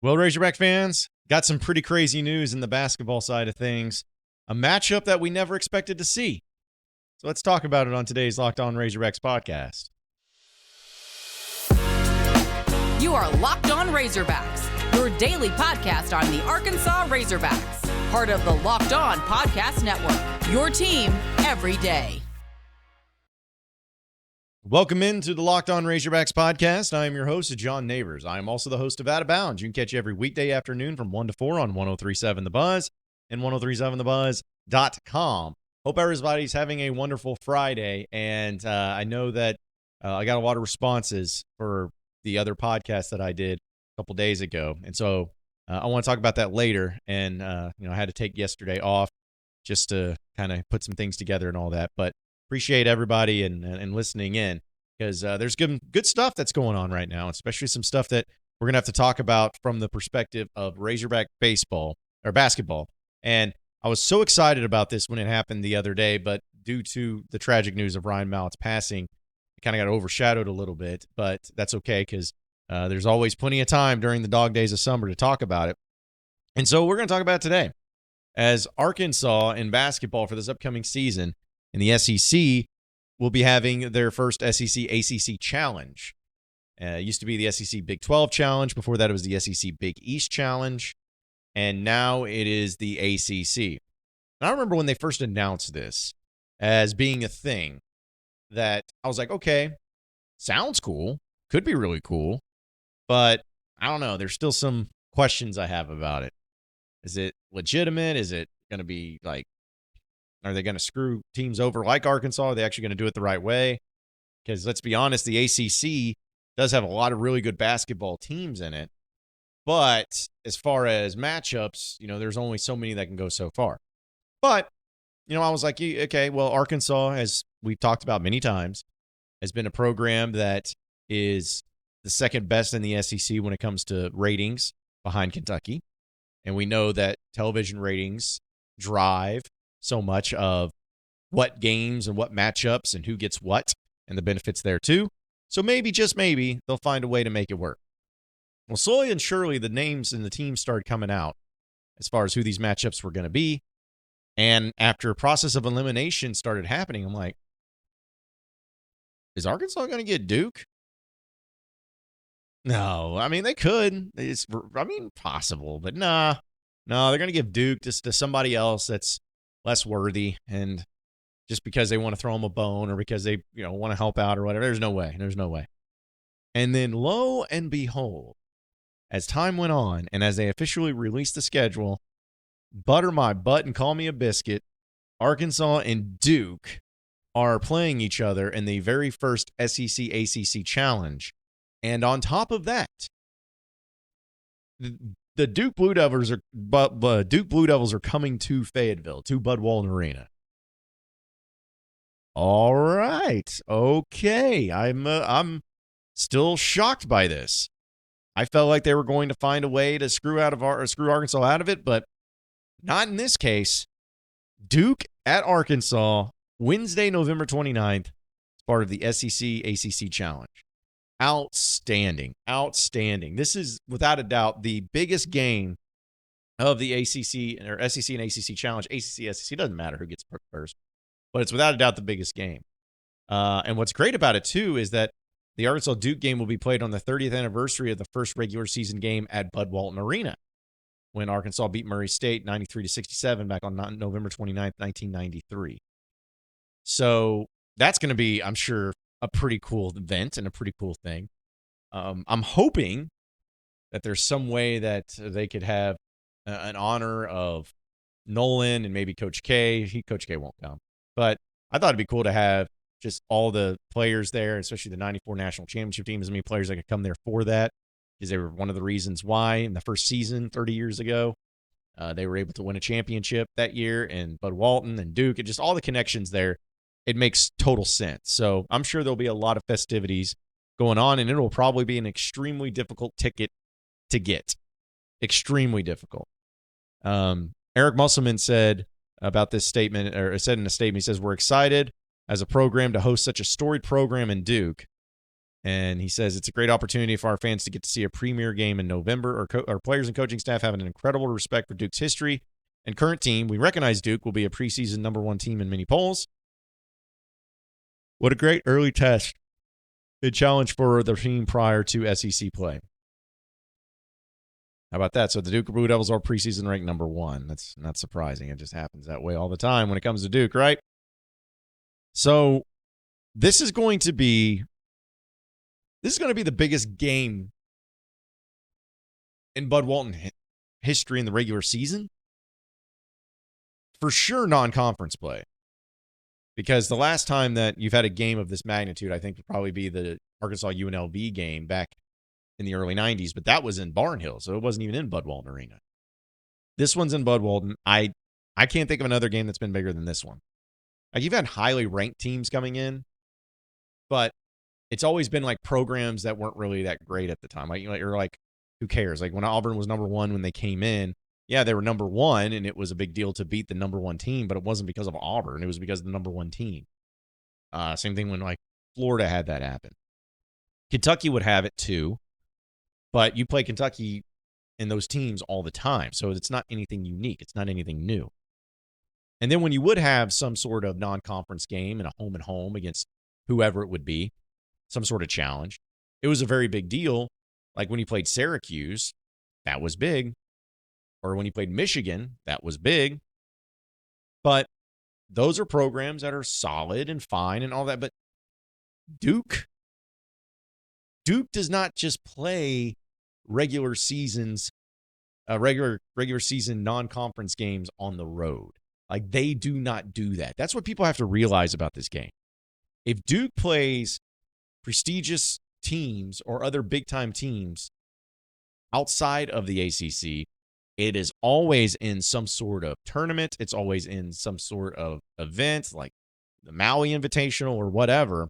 Well, Razorback fans, got some pretty crazy news in the basketball side of things. A matchup that we never expected to see. So let's talk about it on today's Locked On Razorbacks podcast. You are Locked On Razorbacks, your daily podcast on the Arkansas Razorbacks, part of the Locked On Podcast Network, your team every day. Welcome into the Locked On Razorbacks podcast. I am your host, John Nabors. I am also the host of Out of Bounds. You can catch you every weekday afternoon from 1 to 4 on 103.7 The Buzz and 103.7thebuzz.com. Hope everybody's having a wonderful Friday. And I know that I got a lot of responses for the other podcast that I did a couple days ago. And so I want to talk about that later. And, I had to take yesterday off just to kind of put some things together and all that. But appreciate everybody and listening in, because there's good stuff that's going on right now, especially some stuff that we're going to have to talk about from the perspective of Razorback baseball or basketball. And I was so excited about this when it happened the other day, but due to the tragic news of Ryan Mallett's passing, it kind of got overshadowed a little bit, but that's okay, because there's always plenty of time during the dog days of summer to talk about it. And so we're going to talk about it today, as Arkansas in basketball for this upcoming season in the SEC will be having their first SEC ACC challenge. It used to be the SEC Big 12 challenge. Before that, it was the SEC Big East challenge. And now it is the ACC. And I remember when they first announced this as being a thing, that I was like, okay, sounds cool. Could be really cool. But I don't know. There's still some questions I have about it. Is it legitimate? Is it going to be like, are they going to screw teams over like Arkansas? Are they actually going to do it the right way? Because let's be honest, the ACC does have a lot of really good basketball teams in it. But as far as matchups, there's only so many that can go so far. But, I was like, okay, well, Arkansas, as we've talked about many times, has been a program that is the second best in the SEC when it comes to ratings, behind Kentucky. And we know that television ratings drive so much of what games and what matchups and who gets what, and the benefits there too. So maybe, just maybe, they'll find a way to make it work. Well, slowly and surely, the names and the teams started coming out as far as who these matchups were going to be. And after a process of elimination started happening, I'm like, is Arkansas going to get Duke? No, I mean, they could. It's possible, but no, they're going to give Duke just to somebody else that's less worthy, and just because they want to throw them a bone or because they want to help out or whatever. There's no way. And then lo and behold, as time went on and as they officially released the schedule, butter my butt and call me a biscuit, Arkansas and Duke are playing each other in the very first SEC ACC challenge. And on top of that, the Duke Blue Devils are coming to Fayetteville, to Bud Walton Arena. All right, okay. I'm still shocked by this. I felt like they were going to find a way to screw Arkansas out of it, but not in this case. Duke at Arkansas, Wednesday, November 29th, as part of the SEC ACC Challenge. Outstanding. This is, without a doubt, the biggest game of the ACC or SEC and ACC Challenge. ACC, SEC, doesn't matter who gets first, but it's without a doubt the biggest game. And what's great about it, too, is that the Arkansas-Duke game will be played on the 30th anniversary of the first regular season game at Bud Walton Arena, when Arkansas beat Murray State 93-67 back on November 29th, 1993. So that's going to be, I'm sure, a pretty cool event and a pretty cool thing. I'm hoping that there's some way that they could have an honor of Nolan and maybe Coach K. Coach K won't come. But I thought it'd be cool to have just all the players there, especially the 94 national championship team, as many players that could come there for that, because they were one of the reasons why in the first season 30 years ago, they were able to win a championship that year, and Bud Walton and Duke and just all the connections there. It makes total sense. So I'm sure there'll be a lot of festivities going on, and it will probably be an extremely difficult ticket to get. Extremely difficult. Eric Musselman said about this statement, or said in a statement, he says, "We're excited as a program to host such a storied program in Duke. And he says it's a great opportunity for our fans to get to see a premier game in November. Our players and coaching staff have an incredible respect for Duke's history and current team. We recognize Duke will be a preseason #1 team in many polls. What a great early test and challenge for the team prior to SEC play. How about that? So the Duke Blue Devils are preseason ranked #1. That's not surprising. It just happens that way all the time when it comes to Duke, right? So this is going to be the biggest game in Bud Walton history in the regular season. For sure, non-conference play. Because the last time that you've had a game of this magnitude, I think, would probably be the Arkansas UNLV game back in the early 90s, but that was in Barnhill, so it wasn't even in Bud Walton Arena. This one's in Bud Walton. I can't think of another game that's been bigger than this one. Like, you've had highly ranked teams coming in, but it's always been like programs that weren't really that great at the time. Like, you're like, who cares? Like when Auburn was #1 when they came in, yeah, they were #1, and it was a big deal to beat the #1 team, but it wasn't because of Auburn. It was because of the #1 team. Same thing when like Florida had that happen. Kentucky would have it too, but you play Kentucky and those teams all the time, so it's not anything unique. It's not anything new. And then when you would have some sort of non-conference game and a home and home against whoever it would be, some sort of challenge, it was a very big deal. Like when you played Syracuse, that was big. Or when you played Michigan, that was big. But those are programs that are solid and fine and all that. But Duke does not just play regular season non-conference games on the road. Like, they do not do that. That's what people have to realize about this game. If Duke plays prestigious teams or other big-time teams outside of the ACC, it is always in some sort of tournament. It's always in some sort of event, like the Maui Invitational or whatever.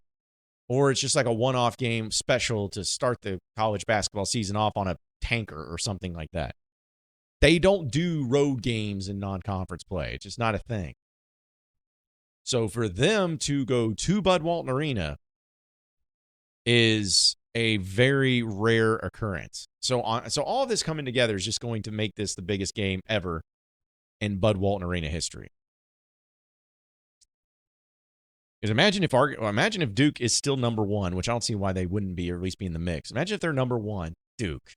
Or it's just like a one-off game special to start the college basketball season off on a tanker or something like that. They don't do road games in non-conference play. It's just not a thing. So for them to go to Bud Walton Arena is a very rare occurrence. So all of this coming together is just going to make this the biggest game ever in Bud Walton Arena history. Because imagine if Duke is still #1, which I don't see why they wouldn't be, or at least be in the mix. Imagine if they're #1, Duke.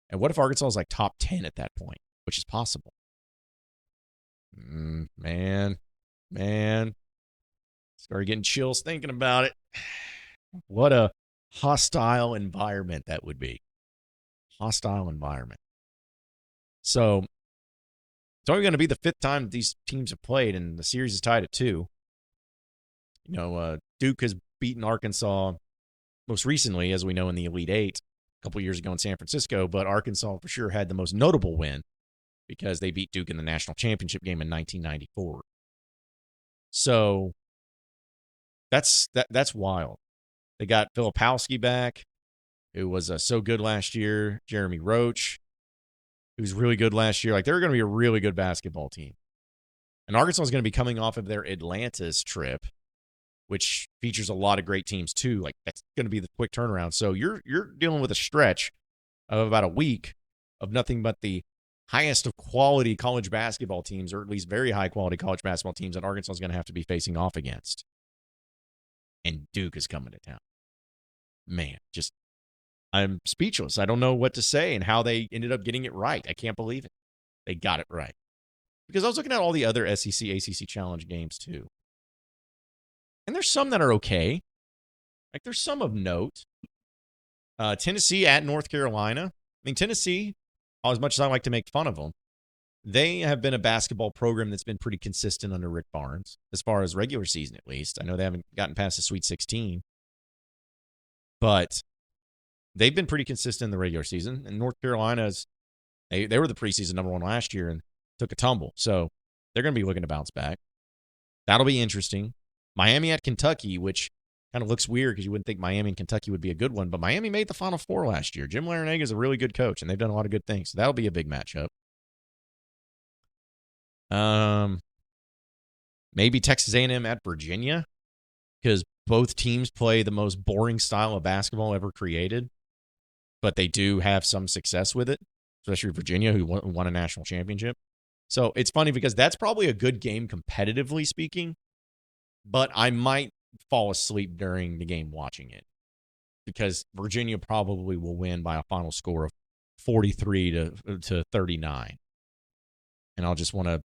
And what if Arkansas is like top 10 at that point, which is possible? Man. Started getting chills thinking about it. What a hostile environment that would be. Hostile environment. So it's only going to be the 5th time that these teams have played, and the series is tied at 2. You know, Duke has beaten Arkansas most recently, as we know, in the Elite Eight a couple years ago in San Francisco, but Arkansas for sure had the most notable win because they beat Duke in the national championship game in 1994. So that's wild. They got Filipowski back, who was so good last year. Jeremy Roach, who was really good last year. Like, they're going to be a really good basketball team. And Arkansas is going to be coming off of their Atlantis trip, which features a lot of great teams too. Like, that's going to be the quick turnaround. So you're dealing with a stretch of about a week of nothing but the highest of quality college basketball teams, or at least very high quality college basketball teams that Arkansas is going to have to be facing off against. And Duke is coming to town. Man, I'm speechless. I don't know what to say and how they ended up getting it right. I can't believe it. They got it right. Because I was looking at all the other SEC, ACC Challenge games too. And there's some that are okay. Like, there's some of note. Tennessee at North Carolina. I mean, Tennessee, as much as I like to make fun of them, they have been a basketball program that's been pretty consistent under Rick Barnes, as far as regular season at least. I know they haven't gotten past the Sweet 16. But they've been pretty consistent in the regular season. And North Carolina's, they were the preseason #1 last year and took a tumble. So they're going to be looking to bounce back. That'll be interesting. Miami at Kentucky, which kind of looks weird because you wouldn't think Miami and Kentucky would be a good one. But Miami made the Final Four last year. Jim Larinaga is a really good coach, and they've done a lot of good things. So that'll be a big matchup. Maybe Texas A&M at Virginia, because both teams play the most boring style of basketball ever created, but they do have some success with it, especially Virginia, who won a national championship. So it's funny because that's probably a good game competitively speaking, but I might fall asleep during the game watching it because Virginia probably will win by a final score of 43 to 39. And I'll just want to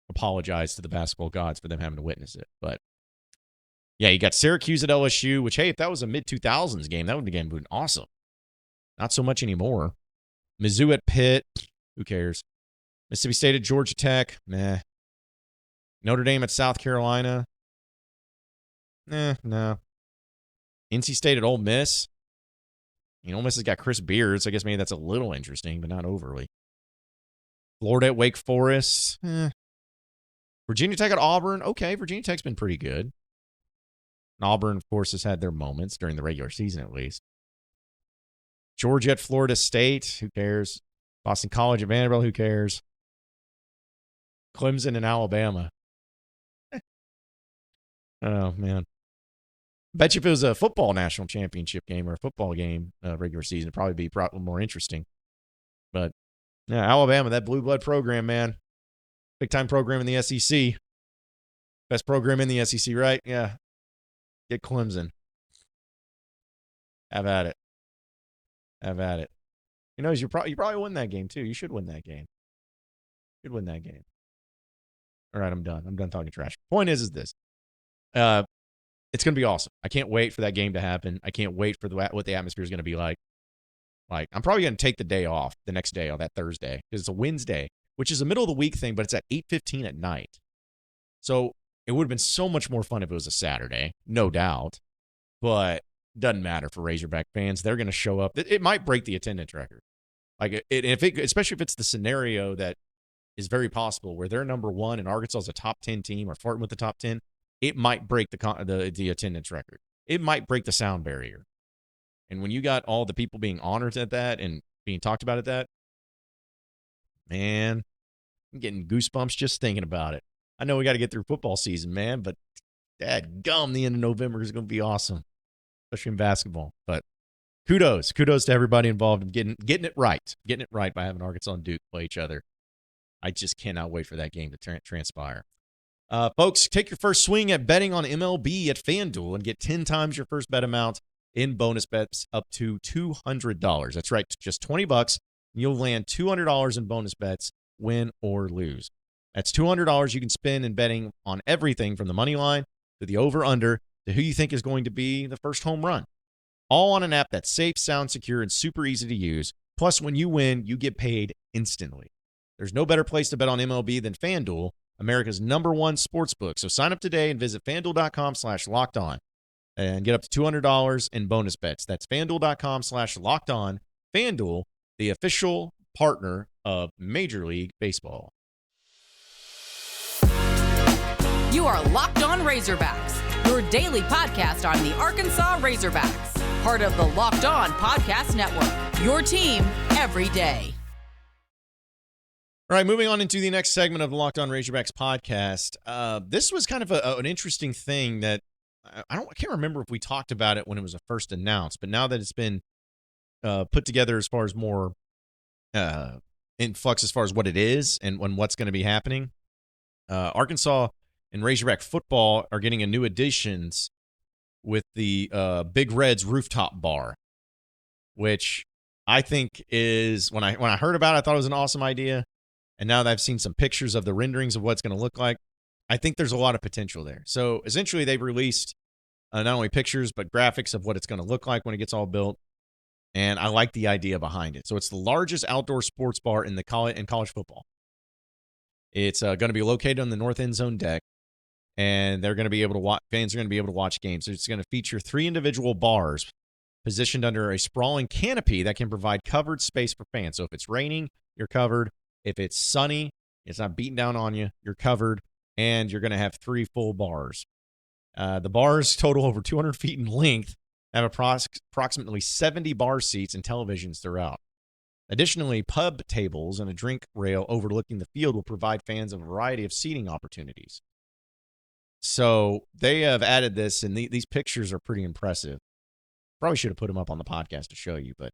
apologize to the basketball gods for them having to witness it. But yeah, you got Syracuse at LSU, which, hey, if that was a mid-2000s game, that would have been awesome. Not so much anymore. Mizzou at Pitt, who cares? Mississippi State at Georgia Tech, meh. Notre Dame at South Carolina, no. NC State at Ole Miss. Ole Miss has got Chris Beard, so I guess maybe that's a little interesting, but not overly. Florida at Wake Forest, Virginia Tech at Auburn, okay, Virginia Tech's been pretty good. And Auburn, of course, has had their moments during the regular season at least. Georgia at Florida State, who cares? Boston College at Vanderbilt, who cares? Clemson and Alabama. Oh, man. Bet you if it was a football national championship game or a football game regular season, it'd probably be more interesting. But, yeah, Alabama, that blue blood program, man. Big-time program in the SEC. Best program in the SEC, right? Yeah. Get Clemson. Have at it. Have at it. You probably win that game, too. You should win that game. You should win that game. All right, I'm done. I'm done talking trash. Point is this. It's going to be awesome. I can't wait for that game to happen. I can't wait for what the atmosphere is going to be like. Like, I'm probably going to take the day off the next day on that Thursday because it's a Wednesday, which is a middle of the week thing, but it's at 8:15 at night. So it would have been so much more fun if it was a Saturday, no doubt. But doesn't matter for Razorback fans. They're going to show up. It might break the attendance record. Especially if it's the scenario that is very possible where they're number one and Arkansas is a top 10 team or flirting with the top 10, it might break the attendance record. It might break the sound barrier. And when you got all the people being honored at that and being talked about at that, man, I'm getting goosebumps just thinking about it. I know we got to get through football season, man, but dadgum, the end of November is going to be awesome, especially in basketball. But kudos to everybody involved in getting it right by having Arkansas and Duke play each other. I just cannot wait for that game to transpire. Folks, take your first swing at betting on MLB at FanDuel and get 10 times your first bet amount in bonus bets up to $200. That's right, just $20. You'll land $200 in bonus bets, win or lose. That's $200 you can spend in betting on everything from the money line to the over-under to who you think is going to be the first home run. All on an app that's safe, sound, secure, and super easy to use. Plus, when you win, you get paid instantly. There's no better place to bet on MLB than FanDuel, America's #1 sportsbook. So sign up today and visit FanDuel.com/lockedon and get up to $200 in bonus bets. That's FanDuel.com/lockedon. FanDuel, the official partner of Major League Baseball. You are Locked On Razorbacks, your daily podcast on the Arkansas Razorbacks, part of the Locked On Podcast Network, your team every day. All right, moving on into the next segment of the Locked On Razorbacks podcast. This was kind of an interesting thing that I can't remember if we talked about it when it was first announced, but now that it's been put together as far as more in flux as far as what it is and what's going to be happening, Arkansas and Razorback football are getting a new additions with the Big Red's rooftop bar, which I think is when I heard about it, I thought it was an awesome idea. And now that I've seen some pictures of the renderings of what it's going to look like, I think there's a lot of potential there. So essentially, they've released not only pictures, but graphics of what it's going to look like when it gets all built. And I like the idea behind it. So it's the largest outdoor sports bar in college football. It's going to be located on the north end zone deck, and they're going to be able to watch. Fans are going to be able to watch games. So it's going to feature 3 individual bars positioned under a sprawling canopy that can provide covered space for fans. So if it's raining, you're covered. If it's sunny, it's not beating down on you, you're covered, and you're going to have 3 full bars. The bars total over 200 feet in length, have approximately 70 bar seats and televisions throughout. Additionally, pub tables and a drink rail overlooking the field will provide fans a variety of seating opportunities. So they have added this, and these pictures are pretty impressive. Probably should have put them up on the podcast to show you, but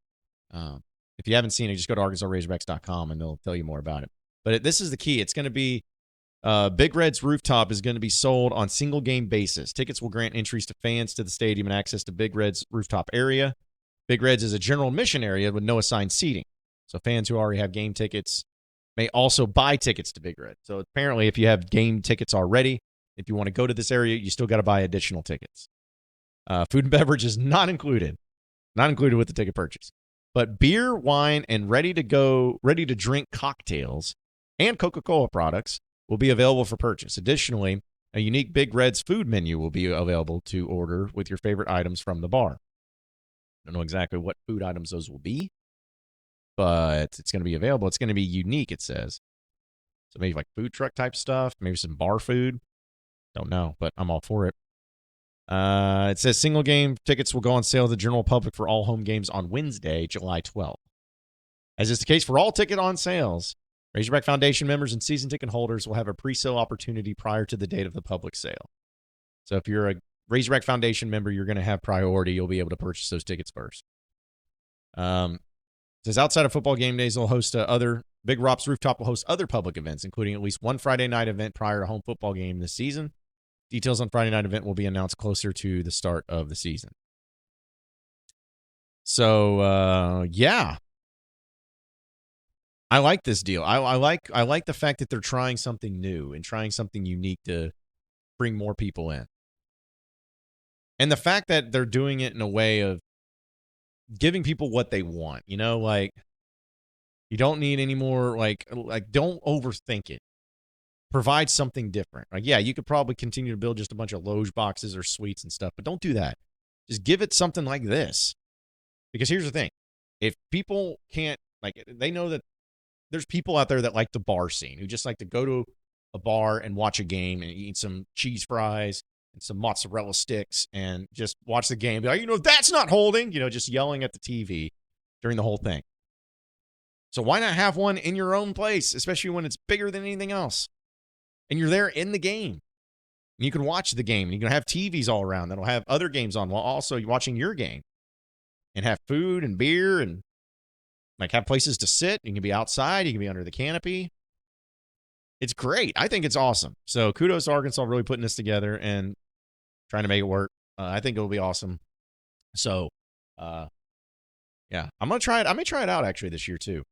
if you haven't seen it, just go to ArkansasRazorbacks.com and they'll tell you more about it. But this is the key. It's going to be Big Red's rooftop is going to be sold on single game basis. Tickets will grant entries to fans to the stadium and access to Big Red's rooftop area. Big Red's is a general admission area with no assigned seating. So fans who already have game tickets may also buy tickets to Big Red. So apparently if you have game tickets already, if you want to go to this area, you still got to buy additional tickets. Food and beverage is not included with the ticket purchase. But beer, wine, and ready to drink cocktails and Coca-Cola products will be available for purchase. Additionally, a unique Big Red's food menu will be available to order with your favorite items from the bar. I don't know exactly what food items those will be, but it's going to be available. It's going to be unique, it says. So maybe like food truck type stuff, maybe some bar food. Don't know, but I'm all for it. It says single game tickets will go on sale to the general public for all home games on Wednesday, July 12th. As is the case for all ticket on sales, Razorback Foundation members and season ticket holders will have a pre-sale opportunity prior to the date of the public sale. So if you're a Razorback Foundation member, you're going to have priority. You'll be able to purchase those tickets first. It says outside of football game days, they'll host Big Rop's Rooftop will host other public events, including at least one Friday night event prior to home football game this season. Details on Friday night event will be announced closer to the start of the season. So, yeah. I like this deal. I like the fact that they're trying something new and trying something unique to bring more people in. And the fact that they're doing it in a way of giving people what they want, you don't need any more, don't overthink it. Provide something different. Yeah, you could probably continue to build just a bunch of loge boxes or suites and stuff, but don't do that. Just give it something like this. Because here's the thing. If people can't, they know that there's people out there that like the bar scene, who just like to go to a bar and watch a game and eat some cheese fries and some mozzarella sticks and just watch the game. Be like, that's not holding, just yelling at the TV during the whole thing. So why not have one in your own place, especially when it's bigger than anything else? And you're there in the game. And you can watch the game. And you can have TVs all around that'll have other games on while also watching your game. And have food and beer and have places to sit. You can be outside. You can be under the canopy. It's great. I think it's awesome. So kudos to Arkansas really putting this together and trying to make it work. I think it'll be awesome. So, yeah. I'm going to try it. I may try it out actually this year too.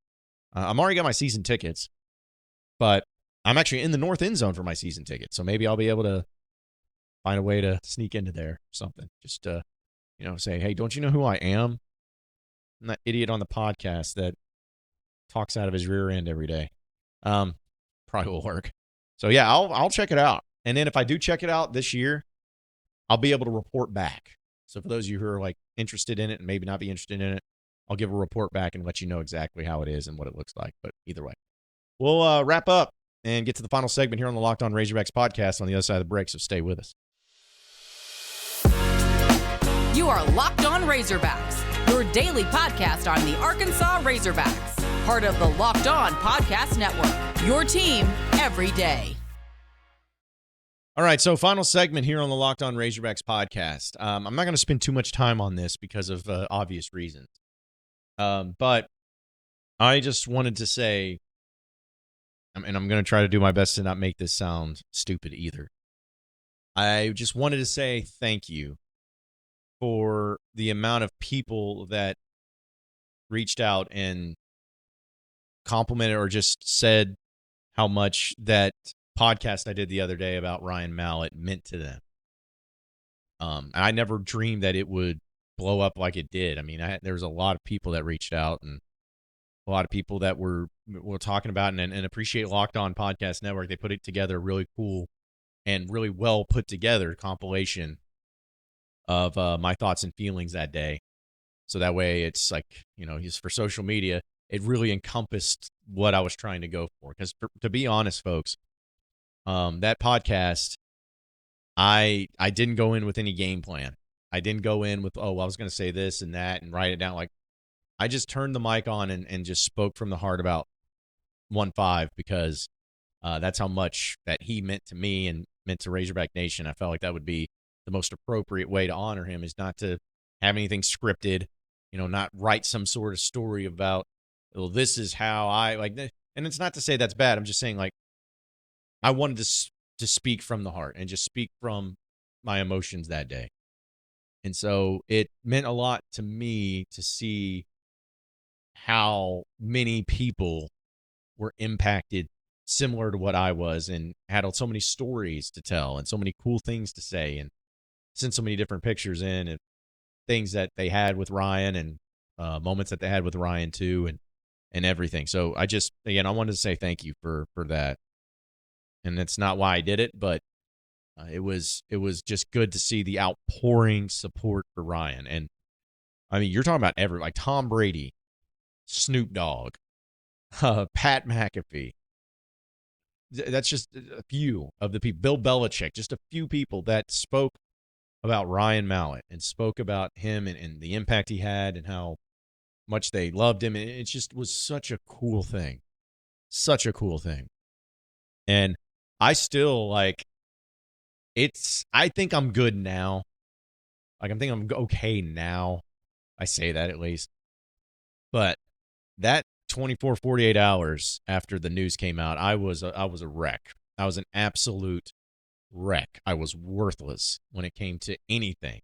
I'm already got my season tickets. But I'm actually in the north end zone for my season ticket, so maybe I'll be able to find a way to sneak into there or something. Just, say, hey, don't you know who I am? I'm that idiot on the podcast that talks out of his rear end every day. Probably will work. So, yeah, I'll check it out. And then if I do check it out this year, I'll be able to report back. So for those of you who are, interested in it and maybe not be interested in it, I'll give a report back and let you know exactly how it is and what it looks like. But either way, we'll wrap up and get to the final segment here on the Locked On Razorbacks podcast on the other side of the break, so stay with us. You are Locked On Razorbacks, your daily podcast on the Arkansas Razorbacks, part of the Locked On Podcast Network, your team every day. All right, so final segment here on the Locked On Razorbacks podcast. I'm not going to spend too much time on this because of obvious reasons. But I just wanted to say, and I'm going to try to do my best to not make this sound stupid either. I just wanted to say thank you for the amount of people that reached out and complimented or just said how much that podcast I did the other day about Ryan Mallett meant to them. And I never dreamed that it would blow up like it did. I mean, there was a lot of people that reached out and a lot of people that were talking about and appreciate Locked On Podcast Network. They put it together a really cool and really well put together compilation of my thoughts and feelings that day. So that way it's just for social media, it really encompassed what I was trying to go for. Because to be honest, folks, that podcast, I didn't go in with any game plan. I didn't go in with, I was going to say this and that and write it down. I just turned the mic on and just spoke from the heart about 1-5 because that's how much that he meant to me and meant to Razorback Nation. I felt like that would be the most appropriate way to honor him, is not to have anything scripted, not write some sort of story about, well, this is how I like. And it's not to say that's bad. I'm just saying, like, I wanted to speak from the heart and just speak from my emotions that day. And so it meant a lot to me to see how many people were impacted similar to what I was, and had so many stories to tell and so many cool things to say, and sent so many different pictures in, and things that they had with Ryan, and moments that they had with Ryan too, and everything. So I wanted to say thank you for that. And that's not why I did it, but it was just good to see the outpouring support for Ryan. And I mean, you're talking about like Tom Brady, Snoop Dogg, Pat McAfee. That's just a few of the people. Bill Belichick, just a few people that spoke about Ryan Mallett and spoke about him and the impact he had and how much they loved him. And it just was such a cool thing. Such a cool thing. And I still, like, I think I'm good now. Like, I'm thinking I'm okay now. I say that at least. But that 48 hours after the news came out, I was a wreck. I was an absolute wreck. I was worthless when it came to anything.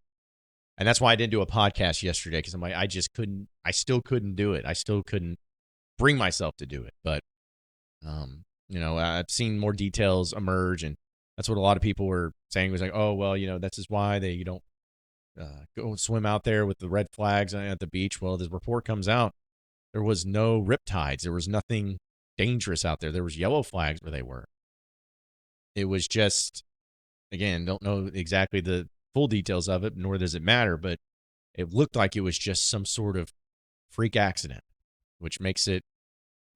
And that's why I didn't do a podcast yesterday, because I'm like, I still couldn't do it. I still couldn't bring myself to do it. But, I've seen more details emerge, and that's what a lot of people were saying, was like, oh, well, that's just why you don't go swim out there with the red flags at the beach. Well, this report comes out, there was no riptides. There was nothing dangerous out there. There was yellow flags where they were. It was just, again, don't know exactly the full details of it, nor does it matter, but it looked like it was just some sort of freak accident, which makes it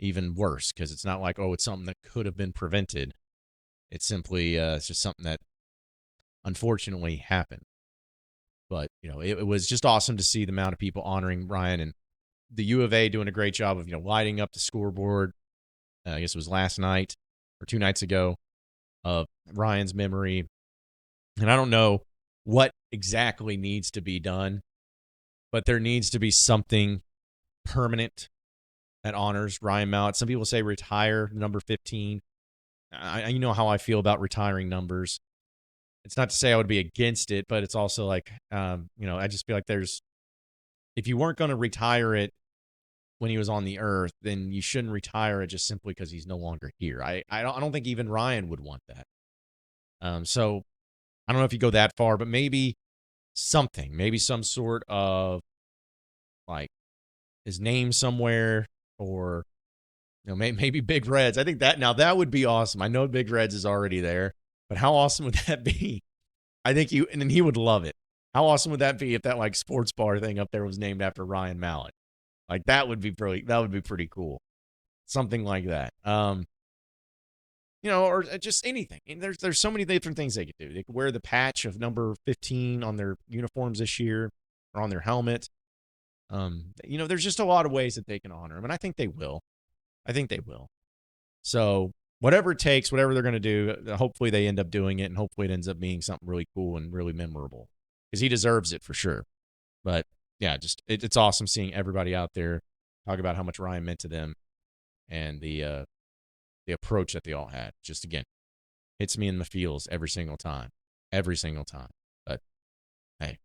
even worse, because it's not like, oh, it's something that could have been prevented. It's simply, it's just something that unfortunately happened. But, it was just awesome to see the amount of people honoring Ryan, and the U of A doing a great job of, lighting up the scoreboard. I guess it was last night or 2 nights ago, of Ryan's memory. And I don't know what exactly needs to be done, but there needs to be something permanent that honors Ryan Mallett. Some people say retire number 15. You know how I feel about retiring numbers. It's not to say I would be against it, but it's also like, I just feel like if you weren't going to retire it when he was on the earth, then you shouldn't retire it just simply because he's no longer here. I don't think even Ryan would want that. So I don't know if you go that far, but maybe some sort of, like, his name somewhere, or maybe Big Reds. I think that would be awesome. I know Big Reds is already there, but how awesome would that be? I think he would love it. How awesome would that be if that, like, sports bar thing up there was named after Ryan Mallett? Like, that would be pretty cool. Something like that. Or just anything. And there's so many different things they could do. They could wear the patch of number 15 on their uniforms this year, or on their helmet. There's just a lot of ways that they can honor him, and I think they will. So whatever it takes, whatever they're going to do, hopefully they end up doing it, and hopefully it ends up being something really cool and really memorable, because he deserves it for sure. But yeah, just it's awesome seeing everybody out there talk about how much Ryan meant to them, and the approach that they all had. Just, again, hits me in the feels every single time. But hey,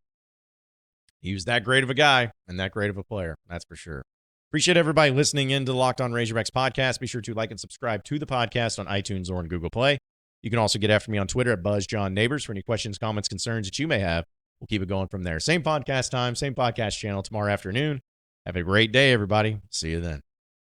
he was that great of a guy and that great of a player, that's for sure. Appreciate everybody listening in to the Locked On Razorbacks podcast. Be sure to like and subscribe to the podcast on iTunes or on Google Play. You can also get after me on Twitter at BuzzJohnNabors for any questions, comments, concerns that you may have. We'll keep it going from there. Same podcast time, same podcast channel tomorrow afternoon. Have a great day, everybody. See you then.